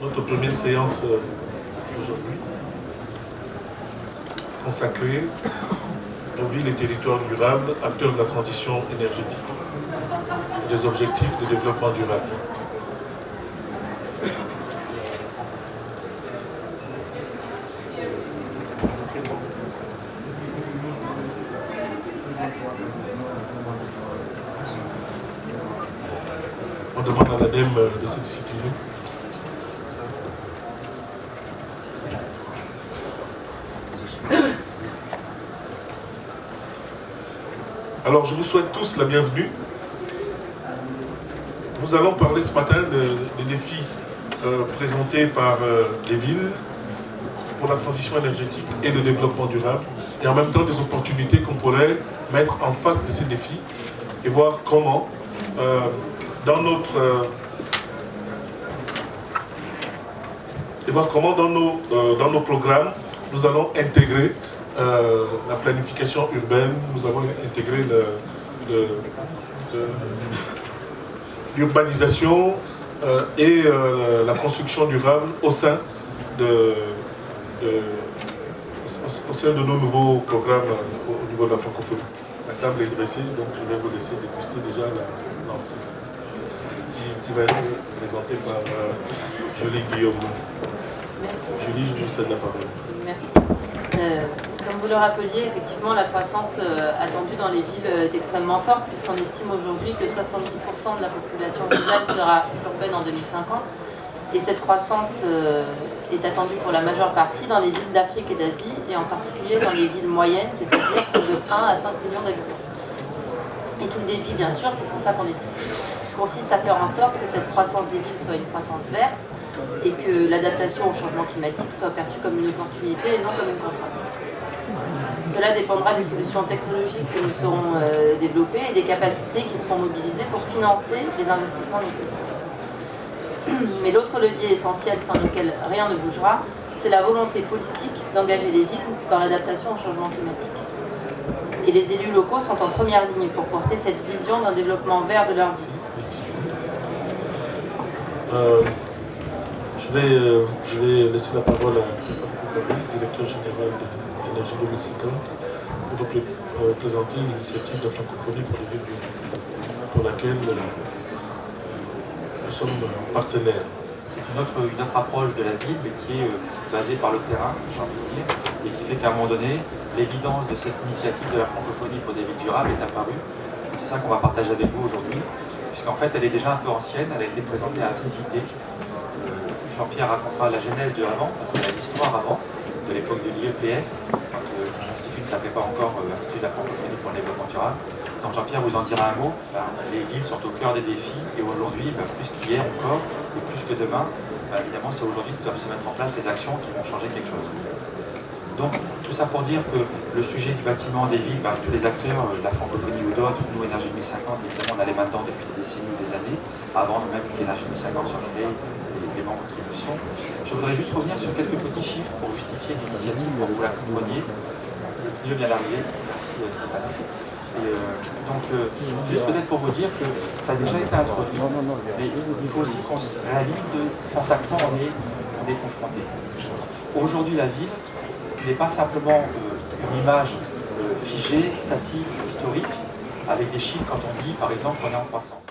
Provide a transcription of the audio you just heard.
notre première séance aujourd'hui, consacrée aux villes et territoires durables, acteurs de la transition énergétique et des objectifs de développement durable. On demande à l'ADEME de se discipliner. Alors, je vous souhaite tous la bienvenue. Nous allons parler ce matin des défis présentés par les villes pour la transition énergétique et le développement durable, et en même temps des opportunités qu'on pourrait mettre en face de ces défis et voir comment, dans nos programmes, nous allons intégrer la planification urbaine, nous avons intégré l'urbanisation et la construction durable au sein de nos nouveaux programmes au niveau de la francophonie. La table est dressée, donc je vais vous laisser déguster déjà l'entrée qui va être présentée par Julie Guillaume. Merci. Julie, je vous cède la parole. Merci. Comme vous le rappeliez, effectivement, la croissance attendue dans les villes est extrêmement forte, puisqu'on estime aujourd'hui que 70% de la population mondiale sera urbaine en 2050. Et cette croissance est attendue pour la majeure partie dans les villes d'Afrique et d'Asie, et en particulier dans les villes moyennes, c'est-à-dire celles de 1 à 5 millions d'habitants. Et tout le défi, bien sûr, c'est pour ça qu'on est ici, consiste à faire en sorte que cette croissance des villes soit une croissance verte, et que l'adaptation au changement climatique soit perçue comme une opportunité et non comme une contrainte. Cela dépendra des solutions technologiques que nous saurons développer et des capacités qui seront mobilisées pour financer les investissements nécessaires. Mais l'autre levier essentiel sans lequel rien ne bougera, c'est la volonté politique d'engager les villes dans l'adaptation au changement climatique. Et les élus locaux sont en première ligne pour porter cette vision d'un développement vert de leur vie. Je vais laisser la parole à Stéphane Poufari, directeur général de l'Énergie 2050, pour vous présenter l'initiative de la francophonie pour les villes durables, pour laquelle nous sommes partenaires. C'est une autre approche de la ville, mais qui est basée par le terrain, j'ai envie de dire, et qui fait qu'à un moment donné, l'évidence de cette initiative de la francophonie pour des villes durables est apparue. C'est ça qu'on va partager avec vous aujourd'hui, puisqu'en fait, elle est déjà un peu ancienne, elle a été présentée à Africité. Jean-Pierre racontera la genèse de avant, parce qu'il y a l'histoire avant, de l'époque de l'IEPF, quand l'Institut ne s'appelait pas encore l'Institut de la francophonie pour le développement durable. Donc Jean-Pierre vous en dira un mot. Les villes sont au cœur des défis, et aujourd'hui, plus qu'hier encore, et plus que demain, évidemment, c'est aujourd'hui que doivent se mettre en place les actions qui vont changer quelque chose. Donc, tout ça pour dire que le sujet du bâtiment des villes, tous les acteurs, la francophonie ou d'autres, nous, Énergie 2050, évidemment, on a les mains dedans depuis des décennies ou des années, avant même que l'Énergie 2050 soit créée, les membres qui le sont. Je voudrais juste revenir sur quelques petits chiffres pour justifier l'initiative, pour que vous la compreniez. Le mieux vient d'arriver. Merci Stéphane. Et juste peut-être pour vous dire que ça a déjà été introduit, mais il faut aussi qu'on se réalise face à quoi on est confronté. Aujourd'hui, la ville n'est pas simplement une image figée, statique, historique, avec des chiffres quand on dit, par exemple, qu'on est en croissance.